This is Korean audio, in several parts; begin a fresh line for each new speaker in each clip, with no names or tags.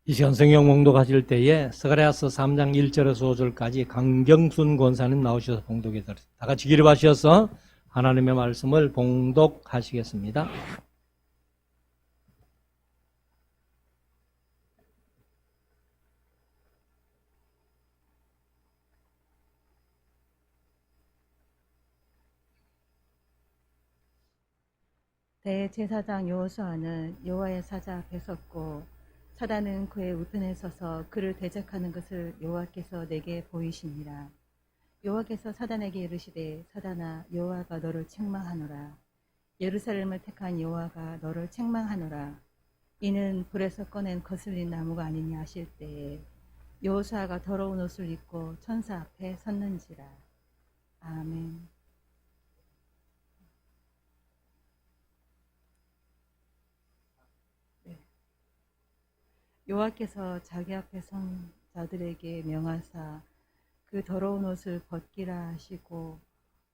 이 시간 성경 봉독하실 때에 스가랴서 3장 1절에서 5절까지 강경순 권사님 나오셔서 봉독해 드렸습니다. 다 같이 기립하셔서 하나님의 말씀을 봉독하시겠습니다.
대제사장 여호수아는 여호와의 사자 앞에 섰고 사단은 그의 우편에 서서 그를 대적하는 것을 여호와께서 내게 보이시니라. 여호와께서 사단에게 이르시되 사단아 여호와가 너를 책망하노라. 예루살렘을 택한 여호와가 너를 책망하노라. 이는 불에서 꺼낸 거슬린 나무가 아니냐 하실 때에 여호수아가 더러운 옷을 입고 천사 앞에 섰는지라. 아멘. 여호와께서 자기 앞에 선 자들에게 명하사 그 더러운 옷을 벗기라 하시고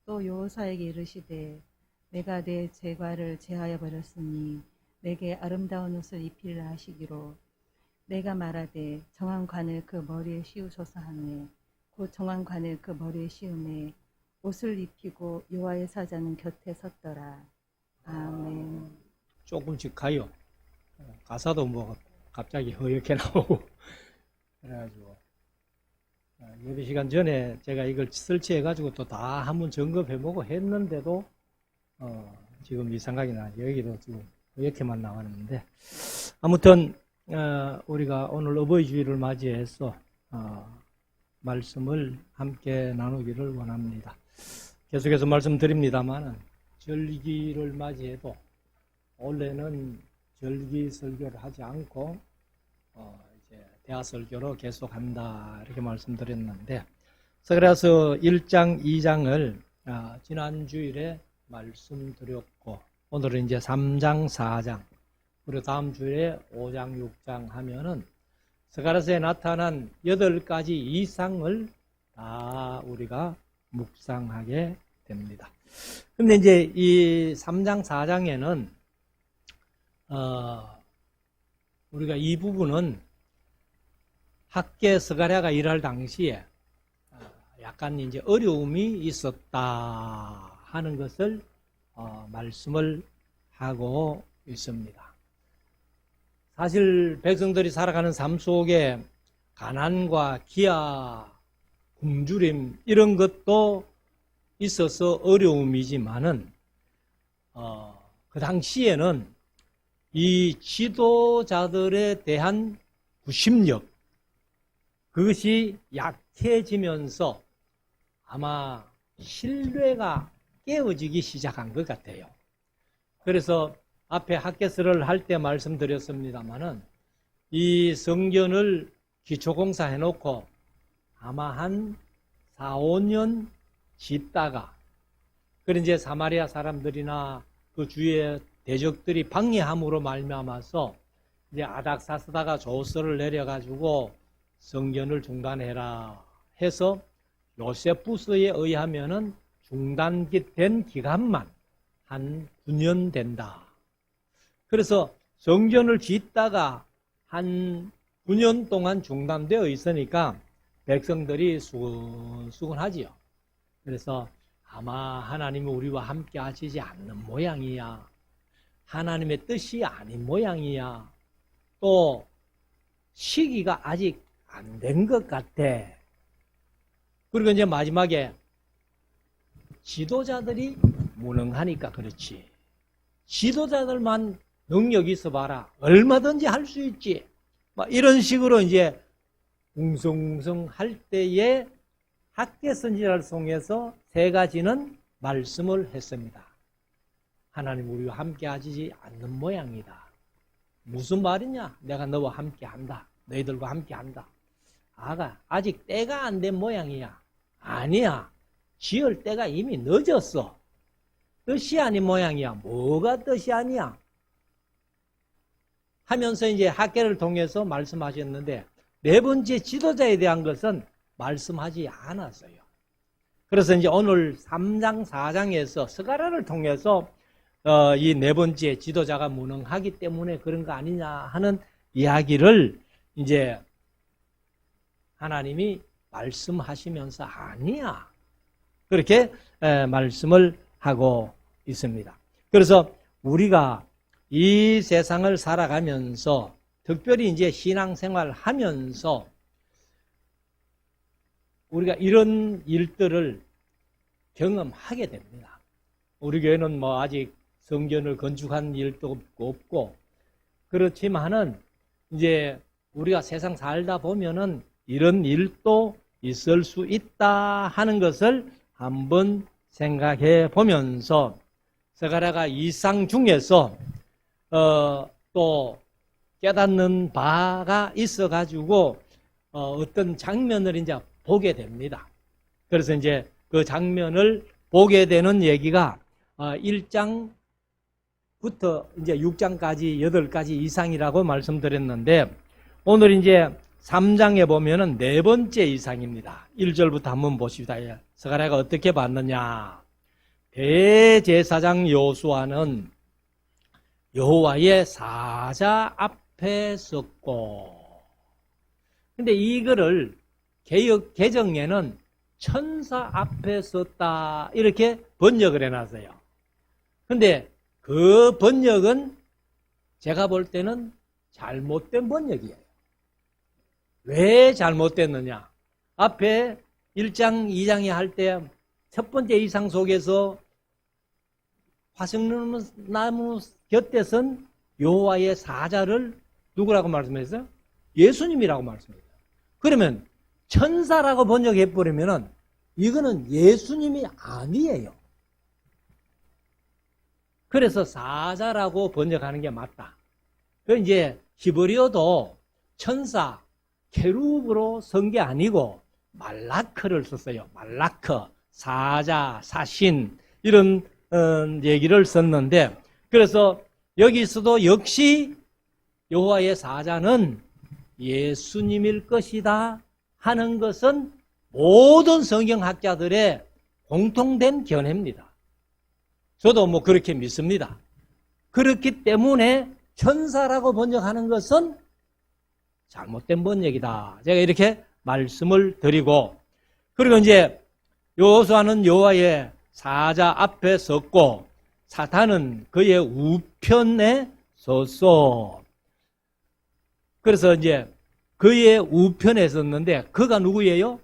또 여호수아에게 이르시되 내가 내 죄과를 제하여 버렸으니 내게 아름다운 옷을 입히라 하시기로 내가 말하되 정한 관을 그 머리에 씌우소서 하매 곧 정한 관을 그 머리에 씌우매 옷을 입히고 여호와의 사자는 곁에 섰더라. 아멘.
조금씩 가요. 가사도 뭐 갑자기 허옇게 나오고 그래가지고 예배 시간 전에 제가 이걸 설치해가지고 또 다 한번 점검해보고 했는데도 지금 이 생각이 나. 여기도 지금 허옇게만 나왔는데 아무튼 우리가 오늘 어버이 주일을 맞이해서 말씀을 함께 나누기를 원합니다. 계속해서 말씀드립니다만은 절기를 맞이해도 원래는 절기 설교를 하지 않고 이제 대화 설교로 계속한다 이렇게 말씀드렸는데 스가랴서 1장 2장을 지난 주일에 말씀드렸고 오늘은 이제 3장 4장 그리고 다음 주일에 5장 6장 하면은 스가랴서에 나타난 8가지 이상을 다 우리가 묵상하게 됩니다. 근데 이제 이 3장 4장에는 우리가 이 부분은 학계 스가랴가 일할 당시에 약간 이제 어려움이 있었다 하는 것을 말씀을 하고 있습니다. 사실 백성들이 살아가는 삶 속에 가난과 기아, 굶주림 이런 것도 있어서 어려움이지만은 그 당시에는 이 지도자들에 대한 구심력 그것이 약해지면서 아마 신뢰가 깨어지기 시작한 것 같아요. 그래서 앞에 학개설을 할 때 말씀드렸습니다마는 이 성전을 기초공사 해놓고 아마 한 4, 5년 짓다가 그런 이제 사마리아 사람들이나 그 주위에 대적들이 방해함으로 말미암아서 이제 아닥사스다가 조서를 내려가지고 성전을 중단해라 해서 요세푸스에 의하면은 중단된 기간만 한 9년 된다. 그래서 성전을 짓다가 한 9년 동안 중단되어 있으니까 백성들이 수근수근하지요. 그래서 아마 하나님은 우리와 함께 하시지 않는 모양이야. 하나님의 뜻이 아닌 모양이야. 또 시기가 아직 안 된 것 같아. 그리고 이제 마지막에 지도자들이 무능하니까 그렇지. 지도자들만 능력이 있어 봐라. 얼마든지 할 수 있지. 막 이런 식으로 이제 웅성웅성 할 때에 학계 선지자를 통해서 3가지는 말씀을 했습니다. 하나님 우리와 함께 하지 않는 모양이다. 무슨 말이냐? 내가 너와 함께 한다. 너희들과 함께 한다. 아직 때가 안 된 모양이야. 아니야. 지을 때가 이미 늦었어. 뜻이 아닌 모양이야. 뭐가 뜻이 아니야? 하면서 이제 학계를 통해서 말씀하셨는데 4번째 지도자에 대한 것은 말씀하지 않았어요. 그래서 이제 오늘 3장 4장에서 스가랴를 통해서 이 4번째 지도자가 무능하기 때문에 그런 거 아니냐 하는 이야기를 이제 하나님이 말씀하시면서 아니야. 그렇게 말씀을 하고 있습니다. 그래서 우리가 이 세상을 살아가면서 특별히 이제 신앙생활 하면서 우리가 이런 일들을 경험하게 됩니다. 우리 교회는 뭐 아직 성전을 건축한 일도 없고 그렇지만은 이제 우리가 세상 살다 보면은 이런 일도 있을 수 있다 하는 것을 한번 생각해 보면서 스가랴가 이상 중에서 또 깨닫는 바가 있어 가지고 어떤 장면을 이제 보게 됩니다. 그래서 이제 그 장면을 보게 되는 얘기가 1장부터 이제 6장까지 8가지 이상이라고 말씀드렸는데 오늘 이제 3장에 보면은 4번째 이상입니다. 1절부터 한번 보십시다. 스가랴가 어떻게 봤느냐. 대제사장 여호수아는 여호와의 사자 앞에 섰고, 근데 이거를 개역 개정에는 천사 앞에 섰다 이렇게 번역을 해놨어요. 근데 그 번역은 제가 볼 때는 잘못된 번역이에요. 왜 잘못됐느냐? 앞에 1장, 2장에 할 때 첫 번째 이상 속에서 화석나무 곁에 선 여호와의 사자를 누구라고 말씀했어요? 예수님이라고 말씀했어요. 그러면 천사라고 번역해버리면은 이거는 예수님이 아니에요. 그래서 사자라고 번역하는 게 맞다. 그 이제 히브리어도 천사, 케룹으로 쓴 게 아니고 말라크를 썼어요. 말라크, 사자, 사신 이런 얘기를 썼는데 그래서 여기서도 역시 여호와의 사자는 예수님일 것이다 하는 것은 모든 성경학자들의 공통된 견해입니다. 저도 뭐 그렇게 믿습니다. 그렇기 때문에 천사라고 번역하는 것은 잘못된 번역이다. 제가 이렇게 말씀을 드리고, 그리고 이제 여호수아는 여호와의 사자 앞에 섰고 사탄은 그의 우편에 섰어. 그래서 이제 그의 우편에 섰는데 그가 누구예요?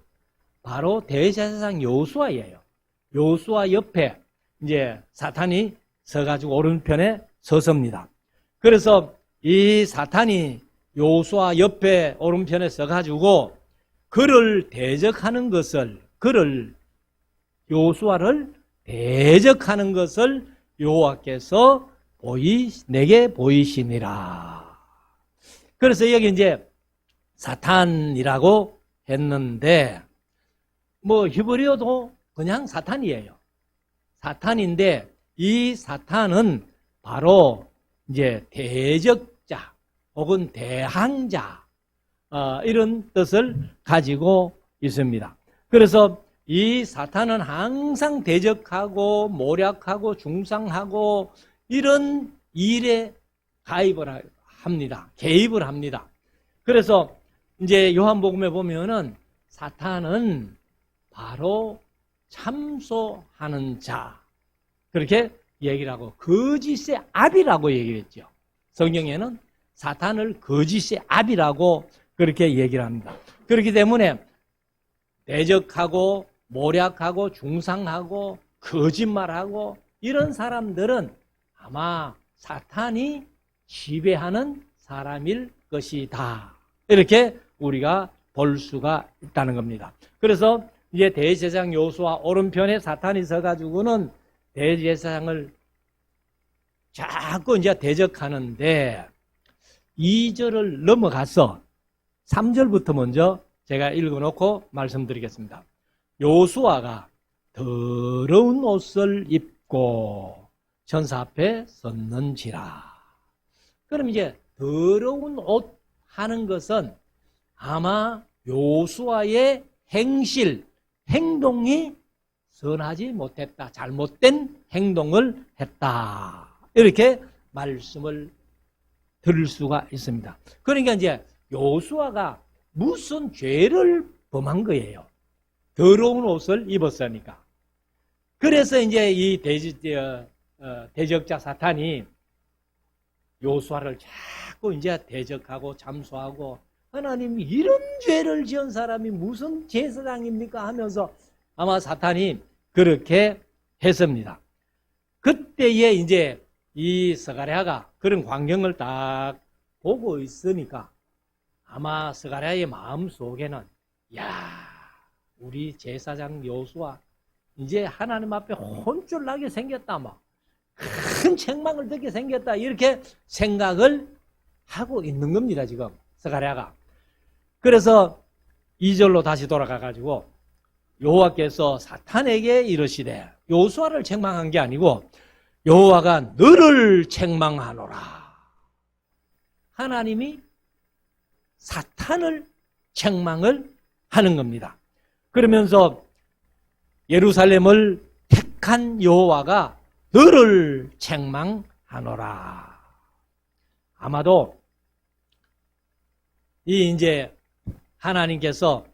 바로 대제사장 여호수아예요. 여호수아 옆에 이제 사탄이 서가지고 오른편에 서섭니다. 그래서 이 사탄이 여호수아 옆에 오른편에 서가지고 그를 대적하는 것을, 여호수아를 대적하는 것을 여호와께서 내게 보이시니라. 그래서 여기 이제 사탄이라고 했는데 뭐 히브리어도 그냥 사탄이에요. 사탄인데 이 사탄은 바로 이제 대적자 혹은 대항자 이런 뜻을 가지고 있습니다. 그래서 이 사탄은 항상 대적하고 모략하고 중상하고 이런 일에 가입을 합니다. 개입을 합니다. 그래서 이제 요한복음에 보면은 사탄은 바로 참소하는 자 그렇게 얘기를 하고 거짓의 압이라고 얘기했죠. 성경에는 사탄을 거짓의 압이라고 그렇게 얘기를 합니다. 그렇기 때문에 대적하고 모략하고 중상하고 거짓말하고 이런 사람들은 아마 사탄이 지배하는 사람일 것이다. 이렇게 우리가 볼 수가 있다는 겁니다. 그래서 이제 대제사장 여호수아 오른편에 사탄이 서가지고는 대제사장을 자꾸 이제 대적하는데 2절을 넘어가서 3절부터 먼저 제가 읽어놓고 말씀드리겠습니다. 여호수아가 더러운 옷을 입고 천사 앞에 섰는지라. 그럼 이제 더러운 옷 하는 것은 아마 여호수아의 행동이 선하지 못했다. 잘못된 행동을 했다. 이렇게 말씀을 들을 수가 있습니다. 그러니까 이제 여호수아가 무슨 죄를 범한 거예요. 더러운 옷을 입었으니까. 그래서 이제 이 대적자 사탄이 여호수아를 자꾸 이제 대적하고 잠수하고, 하나님 이런 죄를 지은 사람이 무슨 제사장입니까 하면서 아마 사탄이 그렇게 했습니다. 그때에 이제 이 스가랴가 그런 광경을 딱 보고 있으니까 아마 스가랴의 마음 속에는, 야, 우리 제사장 여호수아 이제 하나님 앞에 혼쭐 나게 생겼다, 막 큰 책망을 듣게 생겼다, 이렇게 생각을 하고 있는 겁니다, 지금 스가랴가. 그래서 2절로 다시 돌아가 가지고 여호와께서 사탄에게 이르시되, 여호수아를 책망한 게 아니고 여호와가 너를 책망하노라. 하나님이 사탄을 책망을 하는 겁니다. 그러면서 예루살렘을 택한 여호와가 너를 책망하노라. 아마도 이 이제 하나님께서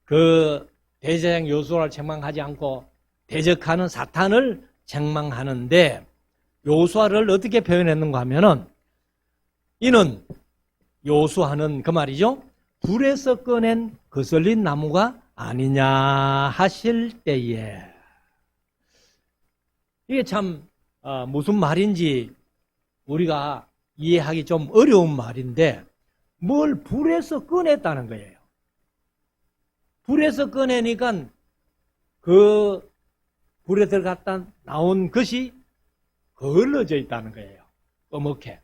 그 대제사장 여호수아를 책망하지 않고 대적하는 사탄을 책망하는데, 여호수아를 어떻게 표현했는가 하면은, 이는 여호수아는 그 말이죠, 불에서 꺼낸 거슬린 나무가 아니냐 하실 때에. 이게 참 무슨 말인지 우리가 이해하기 좀 어려운 말인데, 뭘 불에서 꺼냈다는 거예요. 불에서 꺼내니까 그 불에 들어갔다 나온 것이 걸러져 있다는 거예요. 어떻게.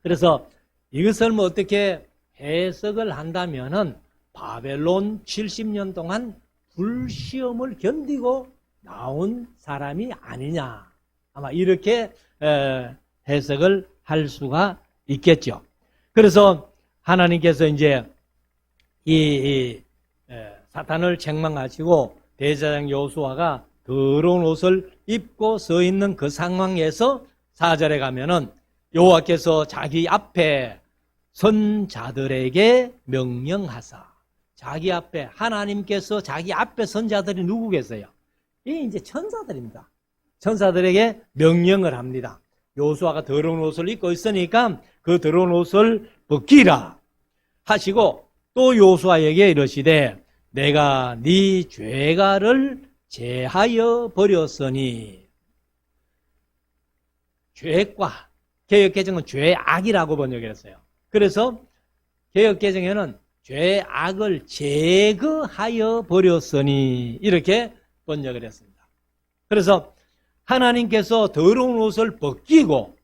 그래서 이것을 뭐 어떻게 해석을 한다면은, 바벨론 70년 동안 불시험을 견디고 나온 사람이 아니냐, 아마 이렇게 해석을 할 수가 있겠죠. 그래서 하나님께서 이제 이 사탄을 책망하시고 대제사장 여호수아가 더러운 옷을 입고 서 있는 그 상황에서 4절에 가면은 여호와께서 자기 앞에 선자들에게 명령하사, 자기 앞에, 하나님께서 자기 앞에 선자들이 누구겠어요? 이게 이제 천사들입니다. 천사들에게 명령을 합니다. 여호수아가 더러운 옷을 입고 있으니까 그 더러운 옷을 벗기라 하시고, 또 여호수아에게 이르시되 내가 네 죄가를 제하여 버렸으니. 죄과, 개역개정은 죄악이라고 번역을 했어요. 그래서 개역개정에는 죄악을 제거하여 버렸으니 이렇게 번역을 했습니다. 그래서 하나님께서 더러운 옷을 벗기고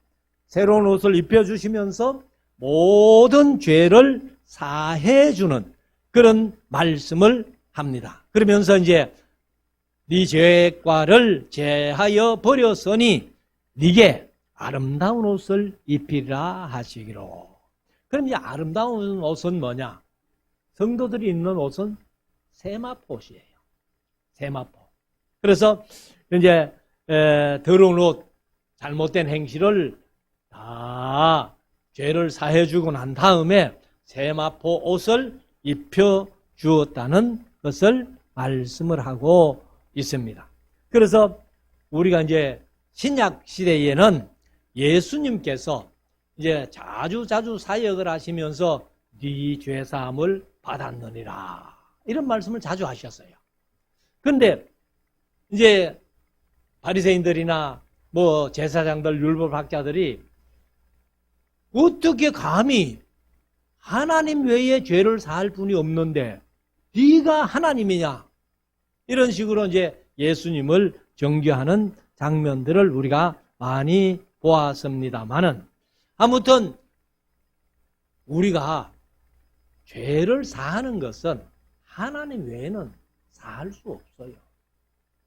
새로운 옷을 입혀주시면서 모든 죄를 사해주는 그런 말씀을 합니다. 그러면서 이제 네 죄과를 제하여 버렸으니 네게 아름다운 옷을 입히라 하시기로. 그럼 이 아름다운 옷은 뭐냐? 성도들이 입는 옷은 세마포옷이에요. 세마포. 그래서 이제 더러운 옷, 잘못된 행실을 다 죄를 사해주고 난 다음에 세마포 옷을 입혀 주었다는 것을 말씀을 하고 있습니다. 그래서 우리가 이제 신약 시대에는 예수님께서 이제 자주 사역을 하시면서 네 죄사함을 받았느니라, 이런 말씀을 자주 하셨어요. 그런데 이제 바리새인들이나 뭐 제사장들, 율법학자들이 어떻게 감히 하나님 외에 죄를 사할 분이 없는데 네가 하나님이냐, 이런 식으로 이제 예수님을 정죄하는 장면들을 우리가 많이 보았습니다만은, 아무튼 우리가 죄를 사하는 것은 하나님 외에는 사할 수 없어요.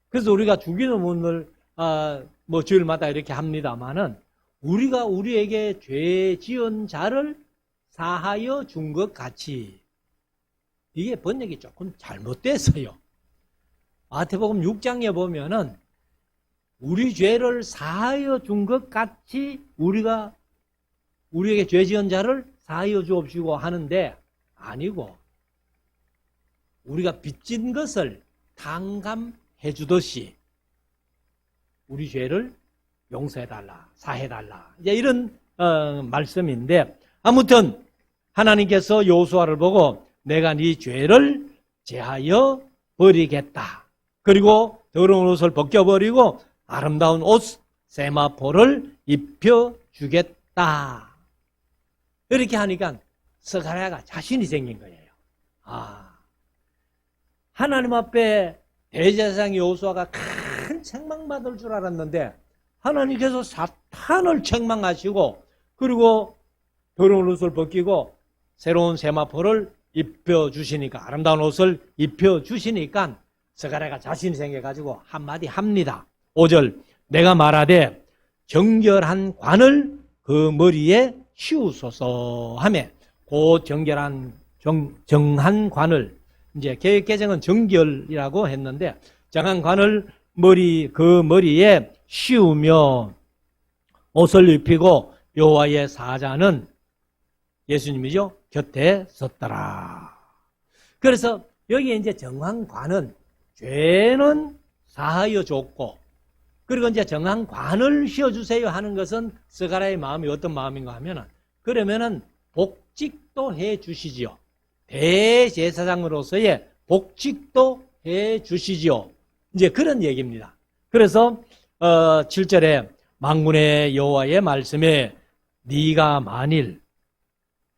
그래서 우리가 주기도문을 뭐 주일마다 이렇게 합니다만은, 우리가 우리에게 죄 지은 자를 사하여 준 것 같이, 이게 번역이 조금 잘못됐어요. 마태복음 6장에 보면은 우리 죄를 사하여 준 것 같이 우리가 우리에게 죄 지은 자를 사하여 주옵시고 하는데 아니고 우리가 빚진 것을 탕감해 주듯이 우리 죄를 용서해달라, 사해달라. 이제 이런 말씀인데 아무튼 하나님께서 여호수아를 보고 내가 네 죄를 제하여 버리겠다. 그리고 더러운 옷을 벗겨버리고 아름다운 옷 세마포를 입혀주겠다. 이렇게 하니까 스가랴가 자신이 생긴 거예요. 하나님 앞에 대제사장 여호수아가 큰 책망받을 줄 알았는데 하나님께서 사탄을 책망하시고 그리고 더러운 옷을 벗기고 새로운 세마포를 입혀주시니까 아름다운 옷을 입혀주시니까 스가랴가 자신이 생겨가지고 한마디 합니다. 5절 내가 말하되 정결한 관을 그 머리에 씌우소서 하며 그 정결한 정한 관을 이제 개혁개정은 정결이라고 했는데 정한 관을 그 머리에 씌우며 옷을 입히고 여호와의 사자는 예수님이죠. 곁에 섰더라. 그래서 여기 이제 정한 관은 죄는 사하여 줬고 그리고 이제 정한 관을 씌워주세요 하는 것은 스가랴의 마음이 어떤 마음인가 하면은 그러면은 복직도 해 주시지요. 대제사장으로서의 복직도 해 주시지요. 이제 그런 얘기입니다. 그래서 7절에 만군의 여호와의 말씀에 네가 만일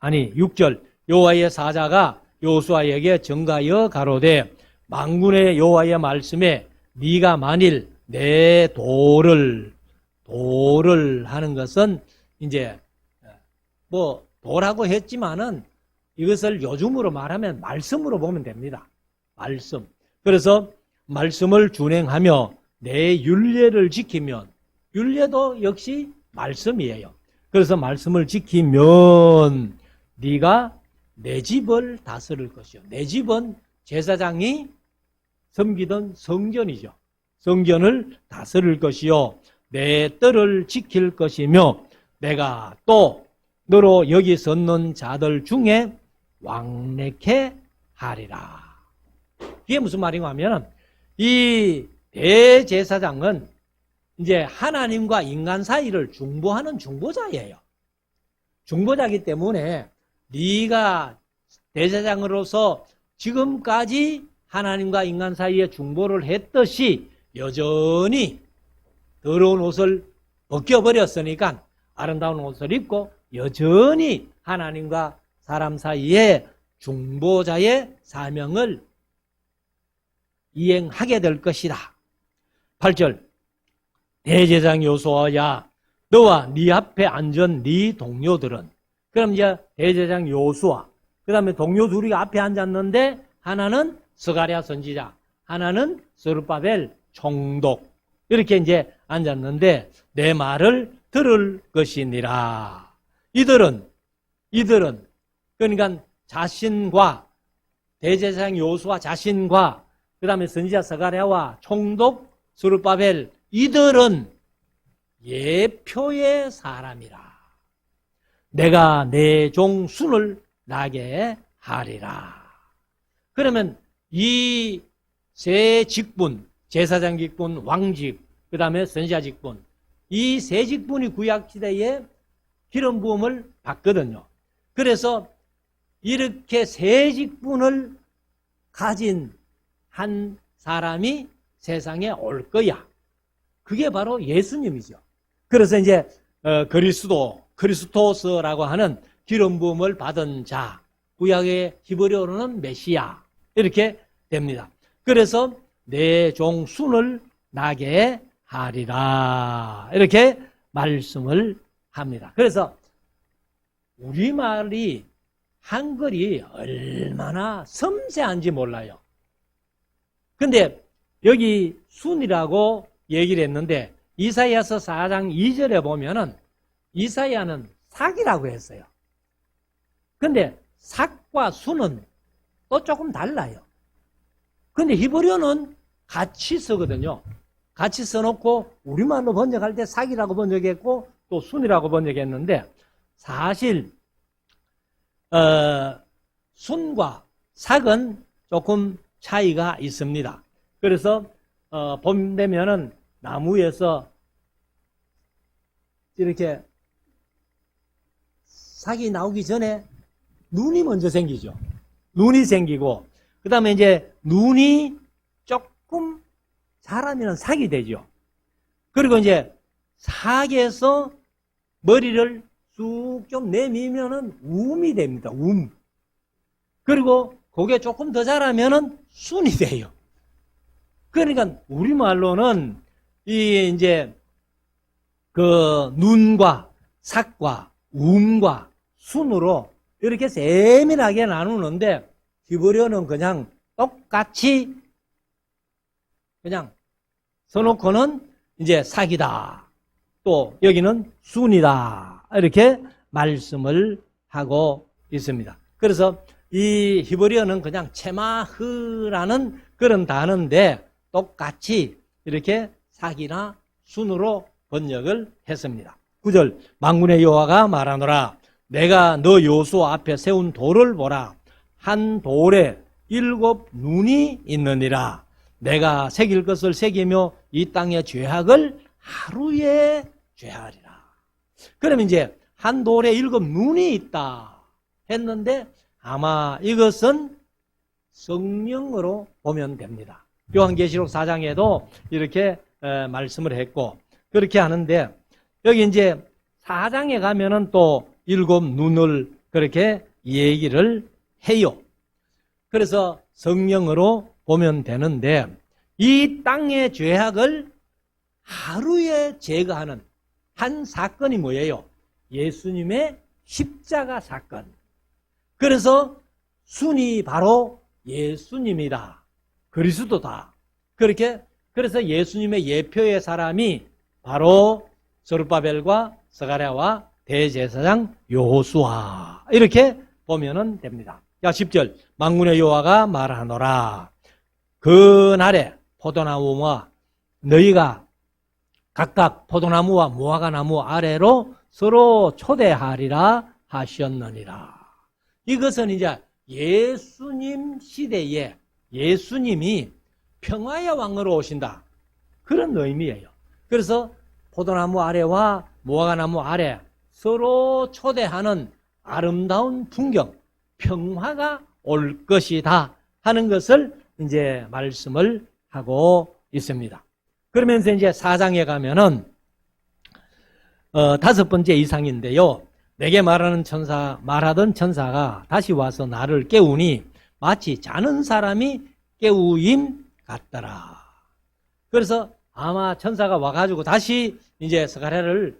6절 여호와의 사자가 여호수아에게 전가하여 가로되 만군의 여호와의 말씀에 네가 만일 내 도를 하는 것은 이제 뭐 도라고 했지만은 이것을 요즘으로 말하면 말씀으로 보면 됩니다. 말씀. 그래서 말씀을 준행하며 내 율례를 지키면 율례도 역시 말씀이에요. 그래서 말씀을 지키면 네가 내 집을 다스릴 것이요. 내 집은 제사장이 섬기던 성전이죠. 성전을 다스릴 것이요. 내 뜰을 지킬 것이며 내가 또 너로 여기 섰는 자들 중에 왕래케 하리라. 이게 무슨 말인가 하면 이 대제사장은 이제 하나님과 인간 사이를 중보하는 중보자예요. 중보자이기 때문에 네가 대제사장으로서 지금까지 하나님과 인간 사이에 중보를 했듯이 여전히 더러운 옷을 벗겨버렸으니까 아름다운 옷을 입고 여전히 하나님과 사람 사이에 중보자의 사명을 이행하게 될 것이다. 8절 대제사장 여호수아야 너와 네 앞에 앉은 네 동료들은 그럼 이제 대제사장 여호수아 그 다음에 동료 둘이 앞에 앉았는데 하나는 스가랴 선지자 하나는 스룹바벨 총독 이렇게 이제 앉았는데 내 말을 들을 것이니라. 이들은 그러니까 자신과 대제사장 여호수아 자신과 그 다음에 선지자 스가랴와 총독 스룹바벨 이들은 예표의 사람이라. 내가 내 종 순을 나게 하리라. 그러면 이 세 직분 제사장 직분, 왕직, 그 다음에 선지자 직분 이 세 직분이 구약시대에 기름 부음을 받거든요. 그래서 이렇게 세 직분을 가진 한 사람이 세상에 올 거야. 그게 바로 예수님이죠. 그래서 이제 크리스토스라고 하는 기름 부음을 받은 자, 구약의 히브리어로는 메시아 이렇게 됩니다. 그래서 내 종 순을 나게 하리라 이렇게 말씀을 합니다. 그래서 우리말이 한글이 얼마나 섬세한지 몰라요. 근데 여기 순이라고 얘기를 했는데 이사야서 4장 2절에 보면은 이사야는 삭이라고 했어요. 근데 삭과 순은 또 조금 달라요. 근데 히브리어는 같이 쓰거든요. 같이 써놓고 우리말로 번역할 때 삭이라고 번역했고 또 순이라고 번역했는데 사실 순과 삭은 조금 차이가 있습니다. 그래서 보면은 나무에서 이렇게 삭이 나오기 전에 눈이 먼저 생기죠. 눈이 생기고 그 다음에 이제 눈이 조금 자라면 삭이 되죠. 그리고 이제 삭에서 머리를 쑥 좀 내밀면은 움이 됩니다. 움. 그리고 그게 조금 더 자라면은 순이 돼요. 그러니까 우리말로는 이 이제 그 눈과 삭과 움과 순으로 이렇게 세밀하게 나누는데 히브리어는 그냥 똑같이 그냥 써놓고는 이제 삭이다. 또 여기는 순이다. 이렇게 말씀을 하고 있습니다. 그래서 이 히브리어는 그냥 체마흐라는 그런 단어인데 똑같이 이렇게 삭이나 순으로 번역을 했습니다. 9절 만군의 여호와가 말하노라 내가 너 여호수아 앞에 세운 돌을 보라 한 돌에 7 눈이 있느니라 내가 새길 것을 새기며 이 땅의 죄악을 하루에 죄하리라. 그러면 이제 한 돌에 7 눈이 있다 했는데 아마 이것은 성령으로 보면 됩니다. 요한계시록 4장에도 이렇게 말씀을 했고 그렇게 하는데 여기 이제 4장에 가면은 또 7 눈을 그렇게 얘기를 해요. 그래서 성령으로 보면 되는데 이 땅의 죄악을 하루에 제거하는 한 사건이 뭐예요? 예수님의 십자가 사건. 그래서 순이 바로 예수님이다. 그리스도다. 그렇게 그래서 예수님의 예표의 사람이 바로 스룹바벨과 스가랴와 대제사장 여호수아 이렇게 보면은 됩니다. 자, 10절 만군의 여호와가 말하노라 그날에 포도나무와 너희가 각각 포도나무와 무화과나무 아래로 서로 초대하리라 하셨느니라. 이것은 이제 예수님 시대에 예수님이 평화의 왕으로 오신다. 그런 의미예요. 그래서 포도나무 아래와 무화과나무 아래 서로 초대하는 아름다운 풍경, 평화가 올 것이다 하는 것을 이제 말씀을 하고 있습니다. 그러면서 이제 4장에 가면은 5번째 이상인데요. 내게 말하던 천사가 다시 와서 나를 깨우니 마치 자는 사람이 깨우임 같더라. 그래서 아마 천사가 와가지고 다시 이제 스가랴를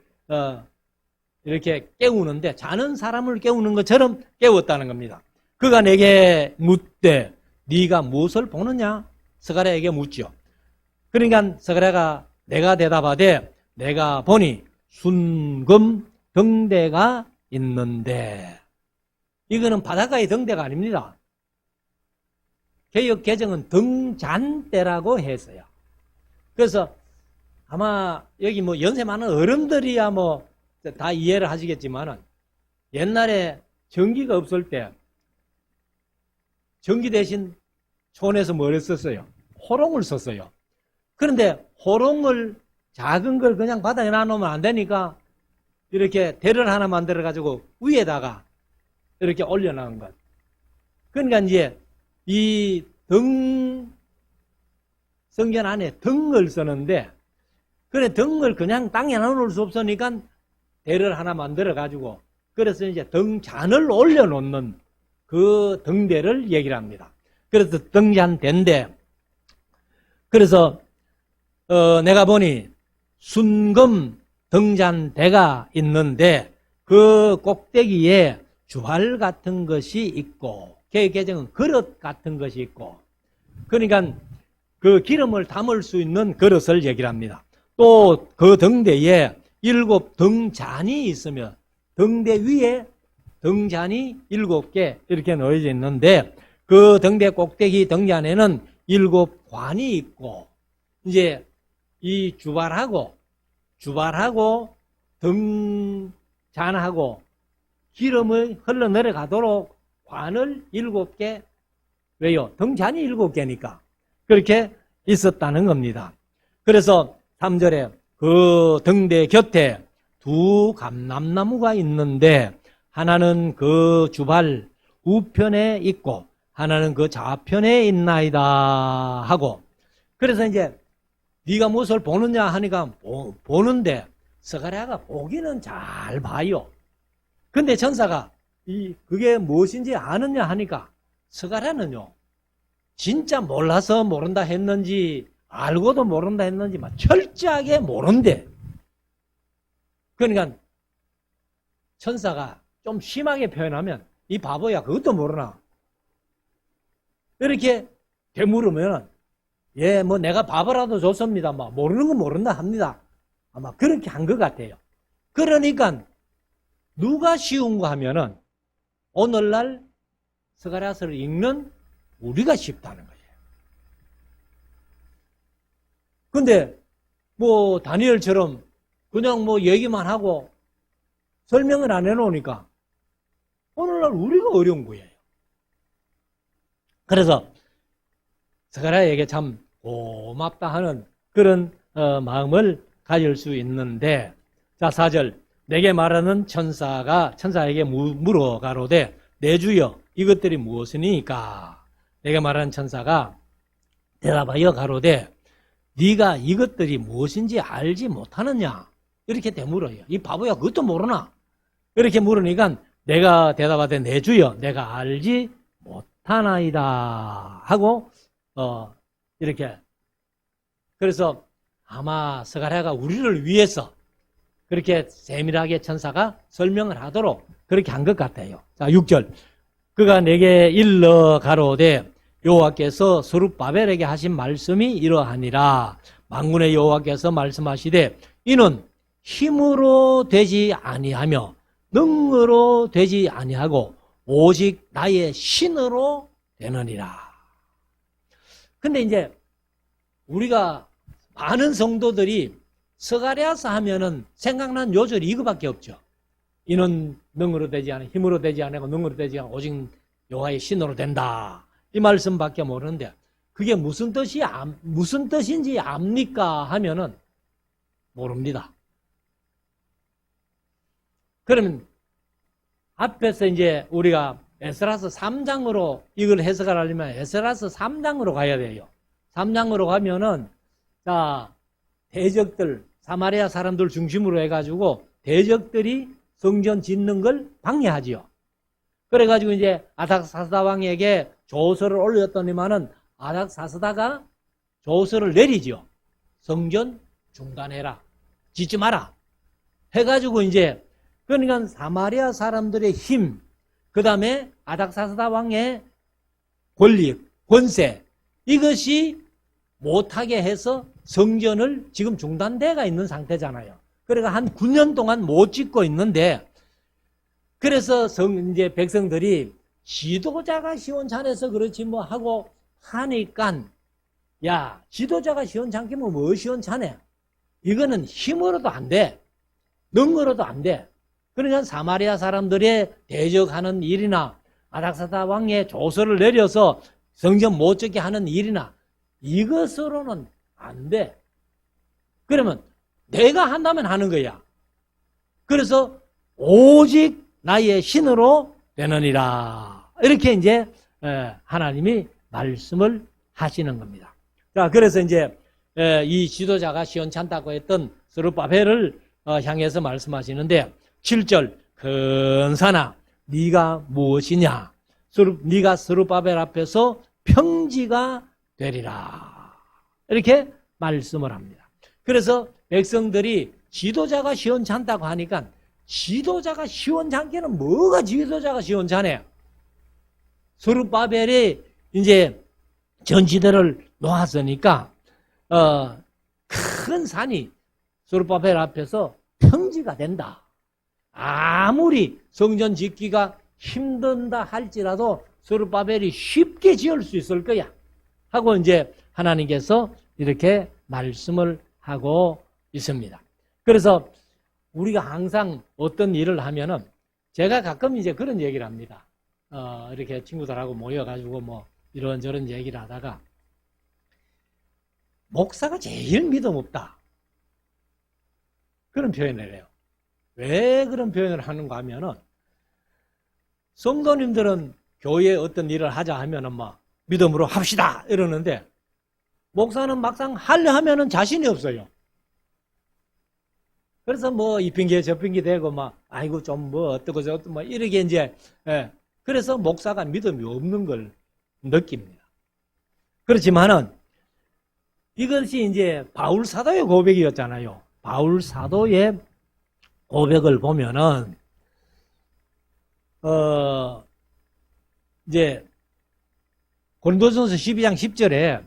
이렇게 깨우는데 자는 사람을 깨우는 것처럼 깨웠다는 겁니다. 그가 내게 묻되 네가 무엇을 보느냐? 스가랴에게 묻죠. 그러니까 스가랴가 내가 대답하되 내가 보니 순금 등대가 있는데 이거는 바닷가의 등대가 아닙니다. 개역 개정은 등잔대라고 했어요. 그래서 아마 여기 뭐 연세 많은 어른들이야 뭐 다 이해를 하시겠지만은 옛날에 전기가 없을 때 전기 대신 촌에서 뭘 썼어요? 호롱을 썼어요. 그런데 호롱을 작은 걸 그냥 바닥에 놔놓으면 안 되니까 이렇게 대를 하나 만들어 가지고 위에다가 이렇게 올려놓은 것. 그러니까 이제 이 성전 안에 등을 쓰는데 그래 등을 그냥 땅에 놔놓을 수 없으니까 대를 하나 만들어 가지고 그래서 이제 등잔을 올려놓는 그 등대를 얘기를 합니다. 그래서 등잔대인데 그래서 내가 보니 순금 등잔대가 있는데 그 꼭대기에 주활 같은 것이 있고 개정은 그릇 같은 것이 있고 그러니까 그 기름을 담을 수 있는 그릇을 얘기를 합니다. 또 그 등대에 7 등잔이 있으며 등대 위에 등잔이 7개 이렇게 놓여져 있는데 그 등대 꼭대기 등잔에는 7 관이 있고 이제 이 주발하고 등잔하고 기름이 흘러내려가도록 관을 7개, 왜요? 등잔이 7개니까 그렇게 있었다는 겁니다. 그래서 3절에 그 등대 곁에 두 감람나무가 있는데 하나는 그 주발 우편에 있고 하나는 그 좌편에 있나이다 하고, 그래서 이제 네가 무엇을 보느냐 하니까 보는데 스가랴가 보기는 잘 봐요. 근데 천사가 그게 무엇인지 아느냐 하니까 스가랴는요 진짜 몰라서 모른다 했는지 알고도 모른다 했는지 막 철저하게 모른대. 그러니까 천사가 좀 심하게 표현하면 이 바보야 그것도 모르나 이렇게 되물으면 예, 뭐 내가 바보라도 좋습니다. 막 모르는 건 모른다 합니다. 아마 그렇게 한 것 같아요. 그러니까 누가 쉬운 거 하면은 오늘날 스가랴서를 읽는 우리가 쉽다는 거예요. 근데 뭐 다니엘처럼 그냥 뭐 얘기만 하고 설명을 안 해놓으니까 오늘날 우리가 어려운 거예요. 그래서 스가랴에게 참 고맙다 하는 그런 마음을 가질 수 있는데, 자 4절 내게 말하는 천사에게 물어 가로되 내 주여 이것들이 무엇이니까? 내게 말하는 천사가 대답하여 가로되 네가 이것들이 무엇인지 알지 못하느냐? 이렇게 되물어요. 이 바보야 그것도 모르나? 이렇게 물으니까 내가 대답하되 내 주여 내가 알지 못하나이다 하고 이렇게, 그래서 아마 스가랴가 우리를 위해서 그렇게 세밀하게 천사가 설명을 하도록 그렇게 한 것 같아요. 자 6절 그가 내게 일러 가로되 여호와께서 스룹바벨에게 하신 말씀이 이러하니라. 만군의 여호와께서 말씀하시되 이는 힘으로 되지 아니하며 능으로 되지 아니하고 오직 나의 신으로 되느니라. 근데 이제 우리가 많은 성도들이 스가랴서 하면은 생각난 요절이 이거밖에 없죠. 이는 능으로 되지 않아, 힘으로 되지 않고 능으로 되지 않고 오직 여호와의 신으로 된다. 이 말씀밖에 모르는데 그게 무슨 뜻인지 압니까? 하면은 모릅니다. 그러면 앞에서 이제 우리가 에스라서 3장으로 이걸 해석을 하려면 에스라서 3장으로 가야 돼요. 3장으로 가면은 자 대적들 사마리아 사람들 중심으로 해가지고 대적들이 성전 짓는 걸 방해하지요. 그래가지고 이제 아닥사스다 왕에게 조서를 올렸더니만은 아닥사스다가 조서를 내리지요. 성전 중단해라, 짓지 마라 해가지고 이제, 그러니까 사마리아 사람들의 힘, 그 다음에 아닥사스다 왕의 권리, 권세, 이것이 못하게 해서 성전을 지금 중단돼가 있는 상태잖아요. 그러니까 한 9년 동안 못 짓고 있는데, 그래서 이제 백성들이 지도자가 시원찮아서 그렇지 뭐 하고 하니까, 야, 지도자가 시원찮기면 뭐 시원찮아? 이거는 힘으로도 안 돼. 능으로도 안 돼. 그러니까 사마리아 사람들의 대적하는 일이나 아닥사다 왕의 조서를 내려서 성전 못 짓게 하는 일이나 이것으로는 안 돼. 그러면 내가 한다면 하는 거야. 그래서 오직 나의 신으로 되느니라. 이렇게 이제 하나님이 말씀을 하시는 겁니다. 자, 그래서 이제 이 지도자가 시원찮다고 했던 스룹바벨을 향해서 말씀하시는데 7절 근사나 네가 무엇이냐? 네가 스룹바벨 앞에서 평지가 되리라. 이렇게 말씀을 합니다. 그래서 백성들이 지도자가 시원찮다고 하니까 지도자가 시원찮기는 뭐가 지도자가 시원찮아요? 스룹바벨이 이제 전지대를 놓았으니까 큰 산이 스룹바벨 앞에서 평지가 된다. 아무리 성전 짓기가 힘든다 할지라도 스룹바벨이 쉽게 지을 수 있을 거야 하고 이제 하나님께서 이렇게 말씀을 하고 있습니다. 그래서 우리가 항상 어떤 일을 하면은 제가 가끔 이제 그런 얘기를 합니다. 이렇게 친구들하고 모여가지고 뭐 이런저런 얘기를 하다가 목사가 제일 믿음 없다. 그런 표현을 해요. 왜 그런 표현을 하는가 하면은 성도님들은 교회에 어떤 일을 하자 하면은 막 믿음으로 합시다 이러는데 목사는 막상 하려 하면은 자신이 없어요. 그래서 뭐 이 핑계 저 핑계 대고 막 아이고 좀 뭐 어떠고 저떠고 뭐 이렇게 이제 그래서 목사가 믿음이 없는 걸 느낍니다. 그렇지만은 이것이 이제 바울 사도의 고백이었잖아요. 바울 사도의 고백을 보면은 이제 고린도전서 12장 10절에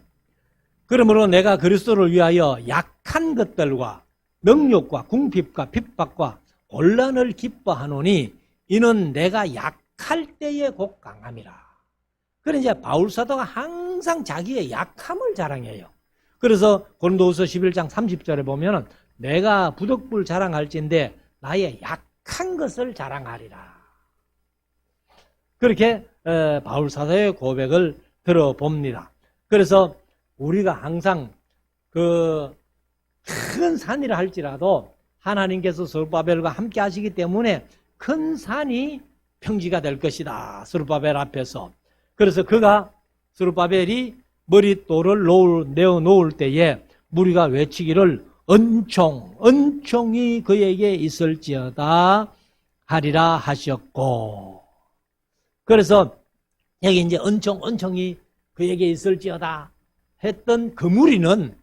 그러므로 내가 그리스도를 위하여 약한 것들과 능욕과 궁핍과 핍박과 곤란을 기뻐하노니 이는 내가 약할 때에 곧 강함이라. 그래 이제 바울 사도가 항상 자기의 약함을 자랑해요. 그래서 고린도후서 11장 30절에 보면은 내가 부득불 자랑할진대 나의 약한 것을 자랑하리라. 그렇게 바울 사도의 고백을 들어봅니다. 그래서 우리가 항상 그 큰 산이라 할지라도 하나님께서 스룹바벨과 함께 하시기 때문에 큰 산이 평지가 될 것이다. 스룹바벨 앞에서. 그래서 그가 스룹바벨이 머릿돌을 내어놓을 때에 무리가 외치기를 은총이 그에게 있을지어다 하리라 하셨고, 그래서 여기 이제 은총이 그에게 있을지어다 했던 그 무리는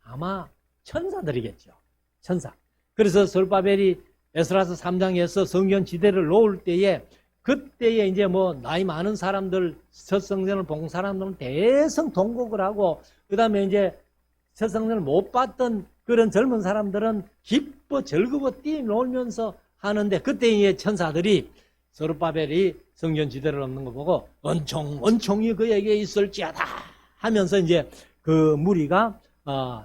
아마 천사들이겠죠. 천사. 그래서 스룹바벨이 에스라서 3장에서 성전 지대를 놓을 때에 그때에 이제 뭐 나이 많은 사람들, 첫 성전을 본 사람들은 대성 통곡을 하고, 그 다음에 이제 첫 성전을 못 봤던 그런 젊은 사람들은 기뻐 즐거워 뛰놀면서 하는데, 그때 이제 천사들이 스룹바벨이 성전 지대를 넘는 거 보고 은총이 그에게 있을지어다 하면서 이제 그 무리가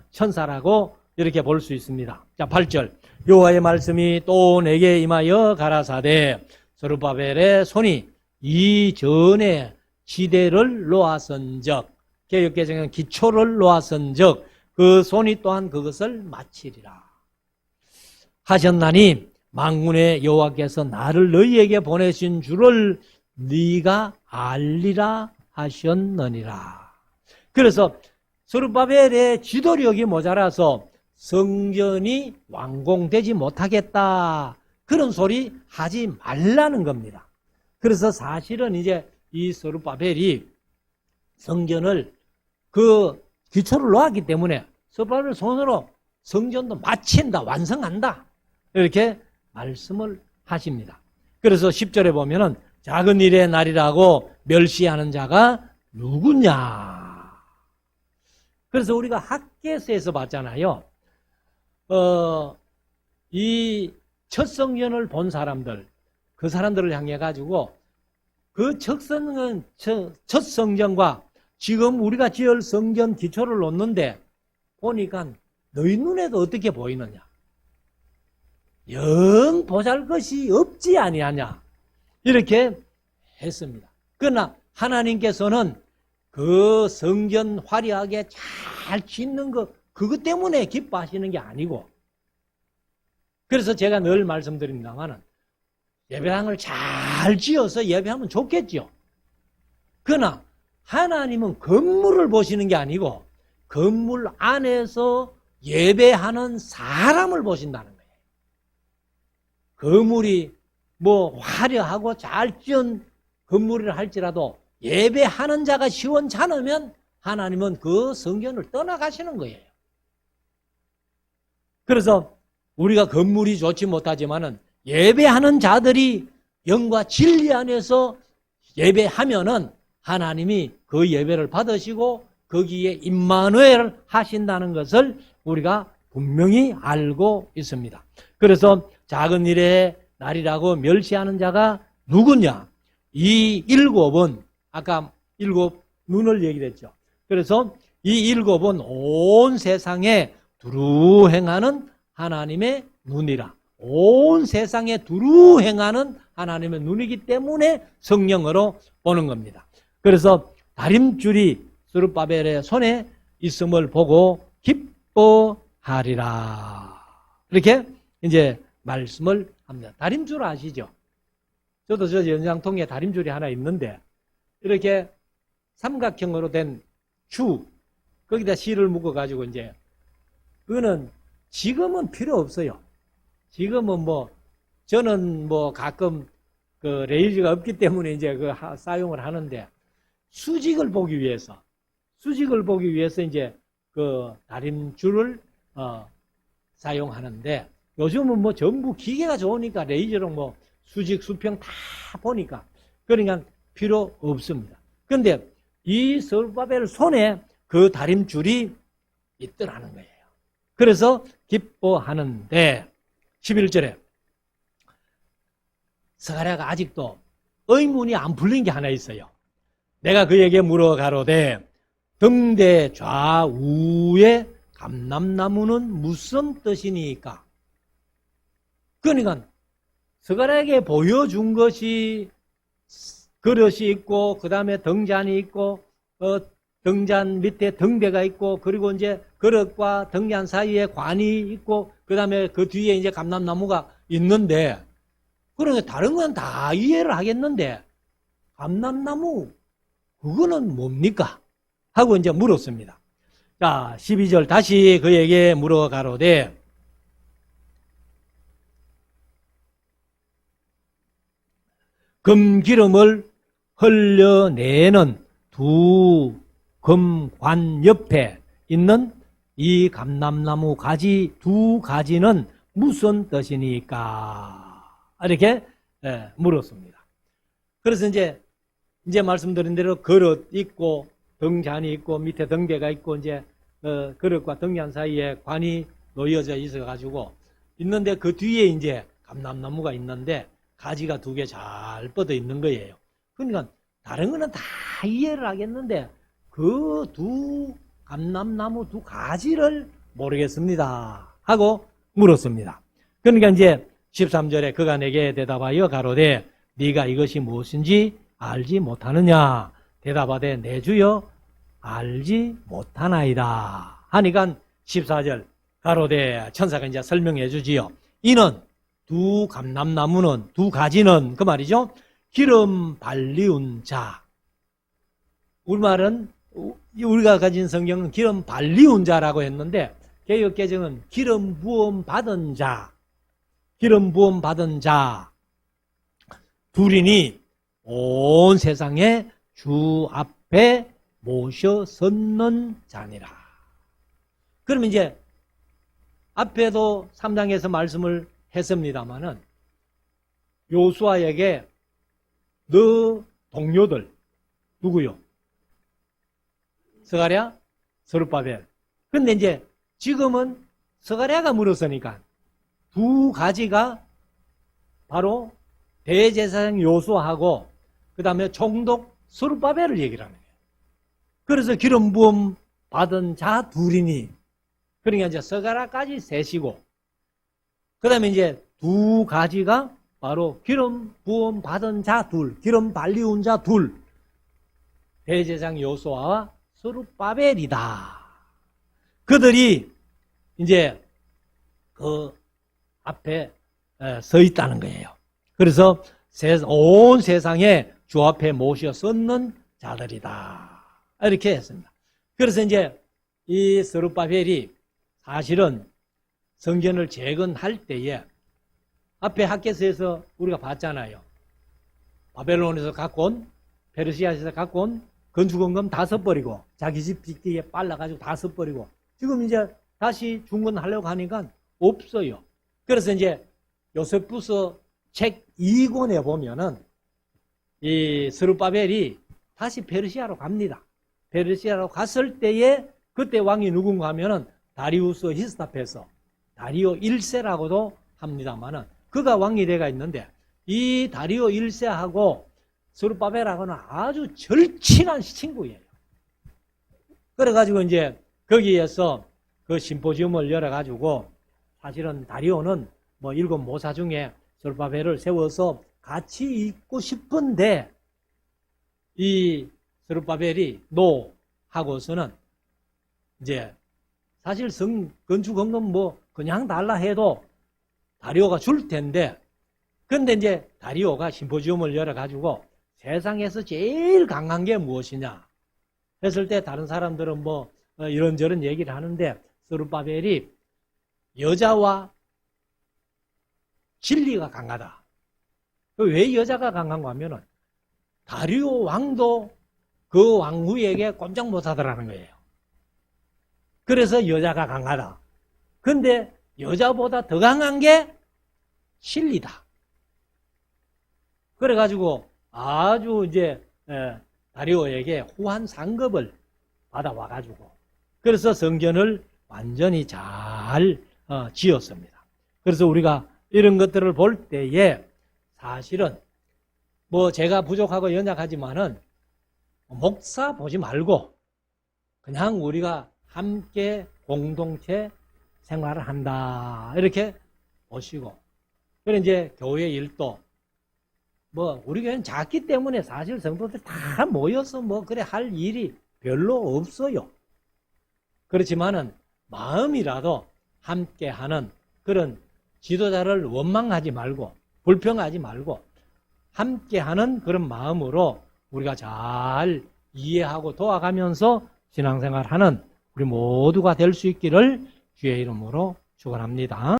천사라고 이렇게 볼 수 있습니다. 자, 8절. 여호와의 말씀이 또 내게 임하여 가라사대 스룹바벨의 손이 이전에 지대를 놓았은즉, 개역개정은 기초를 놓았은즉 그 손이 또한 그것을 마치리라 하셨나니 만군의 여호와께서 나를 너희에게 보내신 줄을 네가 알리라 하셨느니라. 그래서 스룹바벨의 지도력이 모자라서 성전이 완공되지 못하겠다, 그런 소리 하지 말라는 겁니다. 그래서 사실은 이제 이 스룹바벨이 성전을 그 기초를 놓았기 때문에 스룹바벨 손으로 성전도 마친다, 완성한다, 이렇게 말씀을 하십니다. 그래서 10절에 보면은 작은 일의 날이라고 멸시하는 자가 누구냐. 그래서 우리가 학개서에서 봤잖아요. 이 첫 성전을 본 사람들, 그 사람들을 향해 가지고 그 첫 성전과 지금 우리가 지을 성전 기초를 놓는데 보니까 너희 눈에도 어떻게 보이느냐? 영 보잘것이 없지 아니하냐, 이렇게 했습니다. 그러나 하나님께서는 그 성전 화려하게 잘 짓는 거, 그것 때문에 기뻐하시는 게 아니고, 그래서 제가 늘 말씀드립니다만은 예배당을 잘 지어서 예배하면 좋겠죠. 그러나 하나님은 건물을 보시는 게 아니고 건물 안에서 예배하는 사람을 보신다는 거예요. 건물이 뭐 화려하고 잘 지은 건물이라 할지라도 예배하는 자가 시원찮으면 하나님은 그 성전을 떠나가시는 거예요. 그래서 우리가 건물이 좋지 못하지만은 예배하는 자들이 영과 진리 안에서 예배하면은 하나님이 그 예배를 받으시고 거기에 임마누엘 하신다는 것을 우리가 분명히 알고 있습니다. 그래서 작은 일의 날이라고 멸시하는 자가 누구냐? 이 일곱은 아까 일곱 눈을 얘기했죠. 그래서 이 일곱은 온 세상에 두루 행하는 하나님의 눈이라, 온 세상에 두루 행하는 하나님의 눈이기 때문에 성령으로 보는 겁니다. 그래서 다림줄이 스룹바벨의 손에 있음을 보고 기뻐하리라. 이렇게 이제 말씀을 합니다. 다림줄 아시죠? 저도 저 연장통에 다림줄이 하나 있는데 이렇게 삼각형으로 된 줄, 거기다 실을 묶어가지고 이제 그거는 지금은 필요 없어요. 지금은 저는 가끔 그 레일즈가 없기 때문에 이제 사용을 하는데 수직을 보기 위해서 이제 그 다림줄을 사용하는데 요즘은 전부 기계가 좋으니까 레이저로 수직 수평 다 보니까 그러니까 필요 없습니다. 그런데 이 스룹바벨 손에 그 다림줄이 있더라는 거예요. 그래서 기뻐하는데 11절에 스가랴가 아직도 의문이 안 풀린 게 하나 있어요. 내가 그에게 물어 가로되 등대 좌우에 감람나무는 무슨 뜻이니까? 그러니까 스가랴에게 보여준 것이 그릇이 있고 그 다음에 등잔이 있고 등잔 밑에 등대가 있고 그리고 이제 그릇과 등잔 사이에 관이 있고 그 다음에 그 뒤에 이제 감람나무가 있는데 그러니까 다른 건 다 이해를 하겠는데 감람나무 그거는 뭡니까? 하고 이제 물었습니다. 자, 12절 다시 그에게 물어 가로되 금기름을 흘려내는 두 금관 옆에 있는 이 감람나무 가지 두 가지는 무슨 뜻이니까? 이렇게 물었습니다. 그래서 이제 말씀드린 대로 그릇 있고 등잔이 있고 밑에 등대가 있고 이제 그릇과 등잔 사이에 관이 놓여져 있어가지고 있는데 그 뒤에 이제 감람나무가 있는데 가지가 두 개 잘 뻗어 있는 거예요. 그러니까 다른 거는 다 이해를 하겠는데 그 두 감람나무 두 가지를 모르겠습니다 하고 물었습니다. 그러니까 이제 13절에 그가 내게 대답하여 가로되 네가 이것이 무엇인지 알지 못하느냐? 대답하되 내 주여 알지 못하나이다 하니까 14절 가로되 천사가 이제 설명해 주지요. 이는 두 감람나무는 두 가지는 그 말이죠. 기름 발리운 자. 우리말은 우리가 가진 성경은 기름 발리운 자라고 했는데 개역개정은 기름 부음 받은 자. 기름 부음 받은 자 둘이니 온 세상에 주 앞에 모셔 섰는 자니라. 그러면 이제 앞에도 3장에서 말씀을 했습니다마는 요수아에게 너 동료들 누구요? 스가랴, 스룹바벨. 근데 이제 지금은 스가랴가 물었으니까 두 가지가 바로 대제사장 요수아하고 그 다음에 총독 스룹바벨을 얘기를 하는 거예요. 그래서 기름 부음 받은 자 둘이니 그러니까 이제 스가랴까지 셋이고 그 다음에 이제 두 가지가 바로 기름 부음 받은 자 둘, 기름 발리운 자 둘, 대제사장 요수아와 스룹바벨이다. 그들이 이제 그 앞에 서 있다는 거예요. 그래서 온 세상에 주 앞에 모셔 섰는 자들이다. 이렇게 했습니다. 그래서 이제 이 스룹바벨이 사실은 성전을 재건할 때에 앞에 학개서에서 우리가 봤잖아요. 바벨론에서 갖고 온, 페르시아에서 갖고 온 건축원금 다 써버리고 자기 집 짓기에 빨라가지고 다 써버리고 지금 이제 다시 중건하려고 하니까 없어요. 그래서 이제 요세푸스 책 2권에 보면은 이 스룹바벨이 다시 페르시아로 갑니다. 페르시아로 갔을 때에 그때 왕이 누군가 하면은 다리우스 히스타페서 다리오 1세라고도 합니다만은 그가 왕이 돼가 있는데 이 다리오 1세하고 스룹바벨하고는 아주 절친한 친구예요. 그래가지고 이제 거기에서 그 심포지움을 열어가지고 사실은 다리오는 뭐 7 모사 중에 스룹바벨을 세워서 같이 있고 싶은데 이 스룹바벨이 노하고서는 이제 사실 건축 헌금 뭐 그냥 달라 해도 다리오가 줄 텐데, 근데 이제 다리오가 심포지움을 열어가지고 세상에서 제일 강한 게 무엇이냐 했을 때 다른 사람들은 뭐 이런저런 얘기를 하는데 스룹바벨이 여자와 진리가 강하다. 왜 여자가 강한가 하면은 다리오 왕도 그 왕후에게 꼼짝 못하더라는 거예요. 그래서 여자가 강하다. 근데 여자보다 더 강한 게 진리다. 그래가지고 아주 이제 다리오에게 후한 상급을 받아와가지고 그래서 성전을 완전히 잘 지었습니다. 그래서 우리가 이런 것들을 볼 때에 사실은 뭐 제가 부족하고 연약하지만은 목사 보지 말고 그냥 우리가 함께 공동체 생활을 한다 이렇게 보시고, 그래 이제 교회 일도 뭐 우리 교회는 작기 때문에 사실 성도들 다 모여서 뭐 그래 할 일이 별로 없어요. 그렇지만은 마음이라도 함께하는 그런 지도자를 원망하지 말고 불평하지 말고 함께하는 그런 마음으로 우리가 잘 이해하고 도와가면서 신앙생활하는 우리 모두가 될 수 있기를 주의 이름으로 축원합니다.